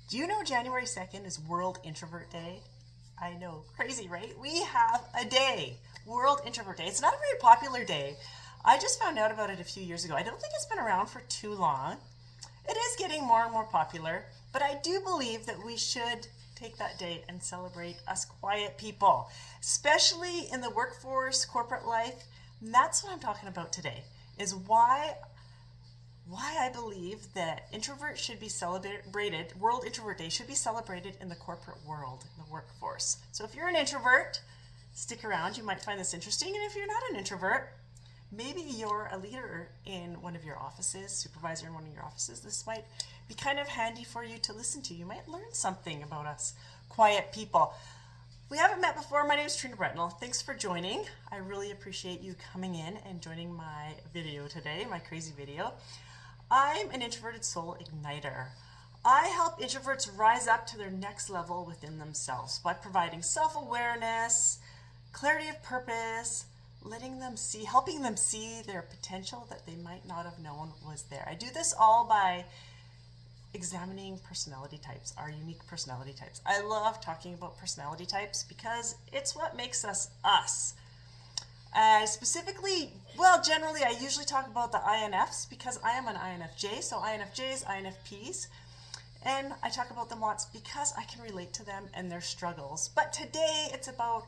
Do you know January 2nd is World Introvert Day? I know, crazy, right? We have a day, World Introvert Day. It's not a very popular day. I just found out about it a few years ago. I don't think it's been around for too long. It is getting more and more popular, but I do believe that we should take that day and celebrate us quiet people, especially in the workforce, corporate life. And that's what I'm talking about today, is why I believe that introverts should be celebrated, World Introvert Day should be celebrated in the corporate world, in the workforce. So if you're an introvert, stick around, you might find this interesting. And if you're not an introvert, maybe you're a leader in one of your offices, supervisor in one of your offices, this might be kind of handy for you to listen to. You might learn something about us quiet people. We haven't met before. My name is Trina Bretnell. Thanks for joining. I really appreciate you coming in and joining my video today, my crazy video. I'm an introverted soul igniter. I help introverts rise up to their next level within themselves by providing self-awareness, clarity of purpose, helping them see their potential that they might not have known was there. I do this all by examining personality types, our unique personality types. I love talking about personality types because it's what makes us us. Generally, I usually talk about the INFs because I am an INFJ, so INFJs, INFPs, and I talk about them lots because I can relate to them and their struggles. But today, it's about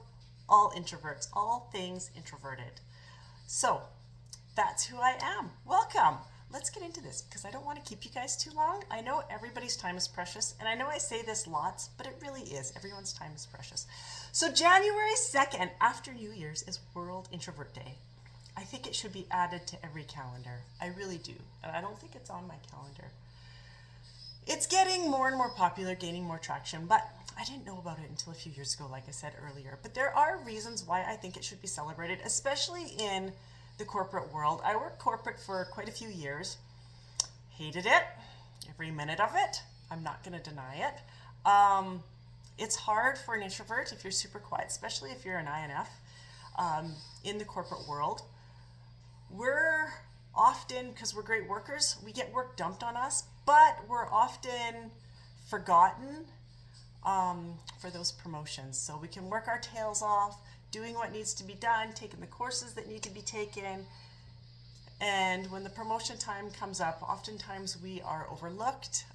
all introverts, all things introverted. So, that's who I am. Welcome. Let's get into this because I don't want to keep you guys too long. I know everybody's time is precious, and I know I say this lots, but it really is. Everyone's time is precious. So January 2nd, after New Year's, is World Introvert Day. I think it should be added to every calendar. I really do. And I don't think it's on my calendar. It's getting more and more popular, gaining more traction, but I didn't know about it until a few years ago, like I said earlier. But there are reasons why I think it should be celebrated, especially in the corporate world. I worked corporate for quite a few years. Hated it, every minute of it. I'm not going to deny it. It's hard for an introvert if you're super quiet, especially if you're an INF in the corporate world. We're often, because we're great workers, we get work dumped on us, but we're often forgotten for those promotions. So we can work our tails off, doing what needs to be done, taking the courses that need to be taken. And when the promotion time comes up, oftentimes we are overlooked.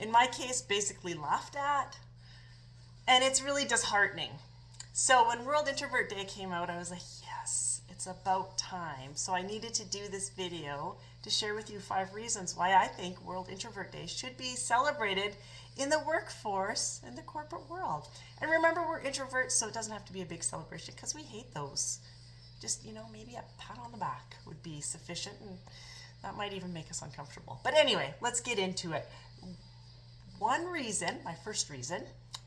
In my case, basically laughed at. And it's really disheartening. So when World Introvert Day came out, I was like, yes, it's about time. So I needed to do this video to share with you 5 reasons why I think World Introvert Day should be celebrated in the workforce, in the corporate world. And remember, we're introverts, so it doesn't have to be a big celebration because we hate those. Just, maybe a pat on the back would be sufficient, and that might even make us uncomfortable. But anyway, let's get into it. One reason, my first reason,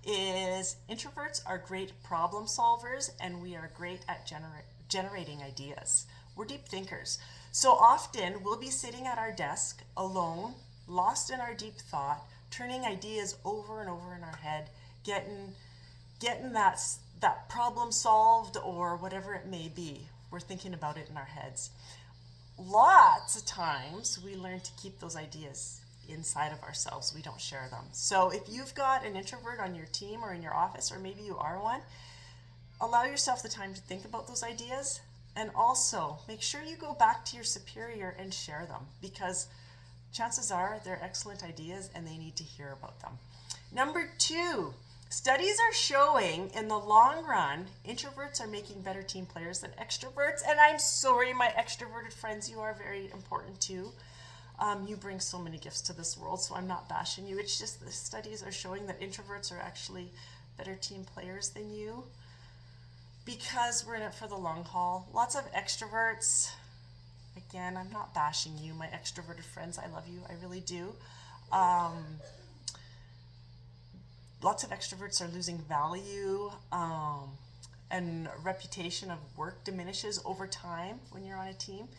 is introverts are great problem solvers and we are great at generating ideas. We're deep thinkers. So often we'll be sitting at our desk alone, lost in our deep thought, turning ideas over and over in our head, getting that problem solved or whatever it may be. We're thinking about it in our heads. Lots of times we learn to keep those ideas inside of ourselves. We don't share them. So if you've got an introvert on your team or in your office, or maybe you are one, allow yourself the time to think about those ideas, and also make sure you go back to your superior and share them, because chances are they're excellent ideas and they need to hear about them. Number 2, studies are showing in the long run, introverts are making better team players than extroverts. And I'm sorry, my extroverted friends, you are very important too. You bring so many gifts to this world, so I'm not bashing you. It's just the studies are showing that introverts are actually better team players than you because we're in it for the long haul. Lots of extroverts, again, I'm not bashing you, my extroverted friends, I love you, I really do. Lots of extroverts are losing value, and reputation of work diminishes over time when you're on a team.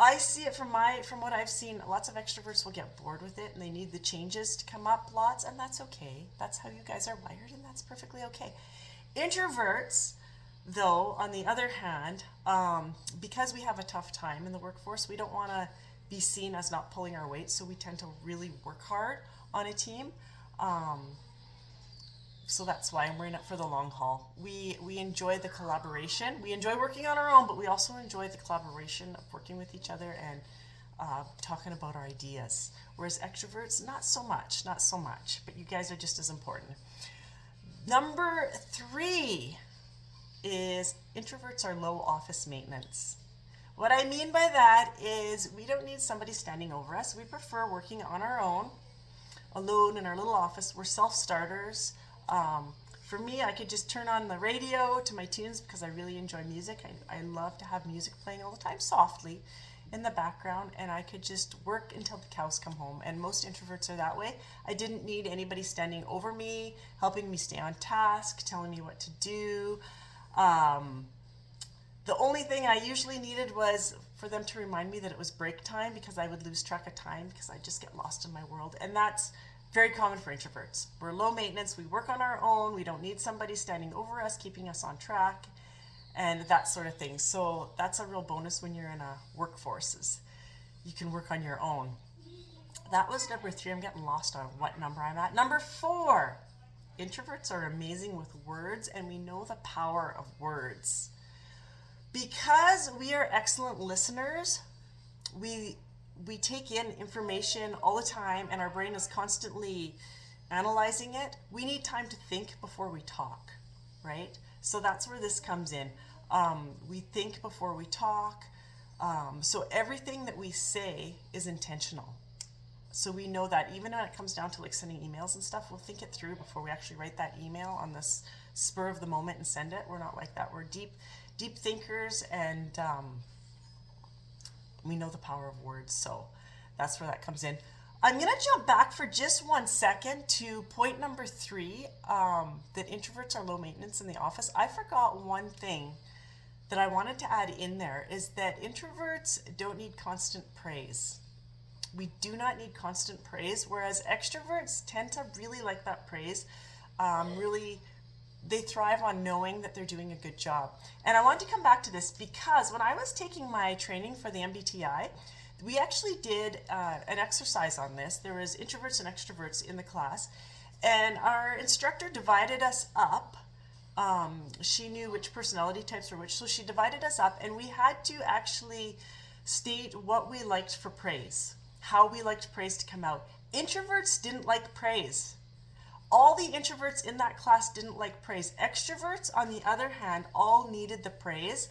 I see it from what I've seen. Lots of extroverts will get bored with it and they need the changes to come up lots, and that's okay. That's how you guys are wired, and that's perfectly okay. Introverts, though, on the other hand, because we have a tough time in the workforce, we don't want to be seen as not pulling our weight, so we tend to really work hard on a team. So that's why we're in it for the long haul. We enjoy the collaboration. We enjoy working on our own, but we also enjoy the collaboration of working with each other and talking about our ideas. Whereas extroverts, not so much, but you guys are just as important. Number 3 is introverts are low office maintenance. What I mean by that is we don't need somebody standing over us. We prefer working on our own, alone in our little office. We're self-starters. For me, I could just turn on the radio to my tunes because I really enjoy music. I love to have music playing all the time softly in the background, and I could just work until the cows come home. And most introverts are that way. I didn't need anybody standing over me, helping me stay on task, telling me what to do. The only thing I usually needed was for them to remind me that it was break time, because I would lose track of time because I just get lost in my world. And that's very common for introverts. We're low maintenance, we work on our own, we don't need somebody standing over us, keeping us on track, and that sort of thing. So that's a real bonus when you're in a workforce, is you can work on your own. That was number 3. I'm getting lost on what number I'm at. Number 4, introverts are amazing with words, and we know the power of words. Because we are excellent listeners, we take in information all the time, and our brain is constantly analyzing it. We need time to think before we talk, right? So that's where this comes in. We think before we talk. So everything that we say is intentional. So we know that even when it comes down to like sending emails and stuff, we'll think it through before we actually write that email on this spur of the moment and send it. We're not like that. We're deep thinkers, and we know the power of words. So that's where that comes in. I'm going to jump back for just 1 second to point number 3, that introverts are low maintenance in the office. I forgot one thing that I wanted to add in there, is that introverts don't need constant praise. We do not need constant praise, whereas extroverts tend to really like that praise. They thrive on knowing that they're doing a good job. And I want to come back to this because when I was taking my training for the MBTI, we actually did an exercise on this. There was introverts and extroverts in the class, and our instructor divided us up. She knew which personality types were which, so she divided us up, and we had to actually state what we liked for praise, how we liked praise to come out. Introverts didn't like praise. All the introverts in that class didn't like praise. Extroverts, on the other hand, all needed the praise,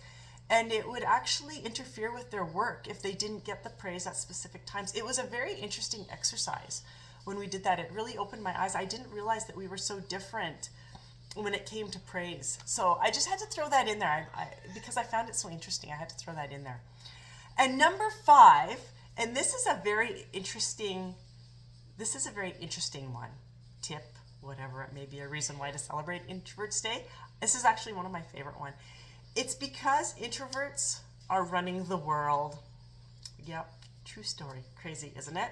and it would actually interfere with their work if they didn't get the praise at specific times. It was a very interesting exercise when we did that. It really opened my eyes. I didn't realize that we were so different when it came to praise. So I just had to throw that in there because I found it so interesting. I had to throw that in there. And number 5, and this is a very interesting one. Tip, whatever it may be, a reason why to celebrate Introverts Day. This is actually one of my favorite ones. It's because introverts are running the world. Yep, true story. Crazy, isn't it?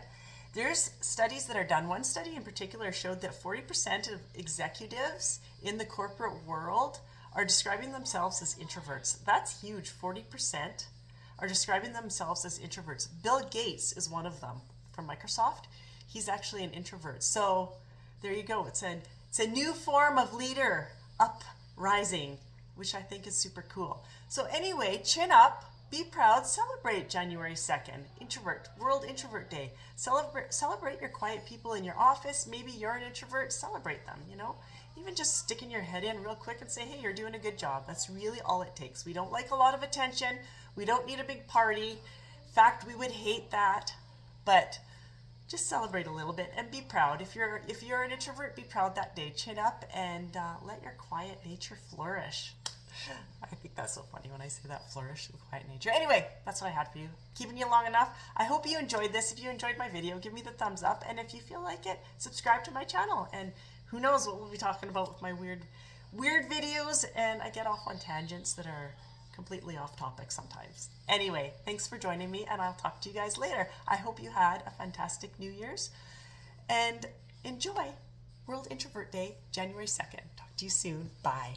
There's studies that are done. One study in particular showed that 40% of executives in the corporate world are describing themselves as introverts. That's huge. 40% are describing themselves as introverts. Bill Gates is one of them from Microsoft. He's actually an introvert. So there you go. It's a new form of leader uprising, which I think is super cool. So anyway, chin up, be proud, celebrate January 2nd, World Introvert Day. Celebrate your quiet people in your office. Maybe you're an introvert, celebrate them, Even just sticking your head in real quick and say, hey, you're doing a good job. That's really all it takes. We don't like a lot of attention. We don't need a big party. In fact, we would hate that, but just celebrate a little bit and be proud. If you're an introvert, be proud that day. Chin up and let your quiet nature flourish. I think that's so funny when I say that, flourish with quiet nature. Anyway, that's what I had for you. Keeping you long enough. I hope you enjoyed this. If you enjoyed my video, give me the thumbs up. And if you feel like it, subscribe to my channel. And who knows what we'll be talking about with my weird videos. And I get off on tangents that are completely off topic sometimes. Anyway, thanks for joining me, and I'll talk to you guys later. I hope you had a fantastic New Year's, and enjoy World Introvert Day, January 2nd. Talk to you soon. Bye.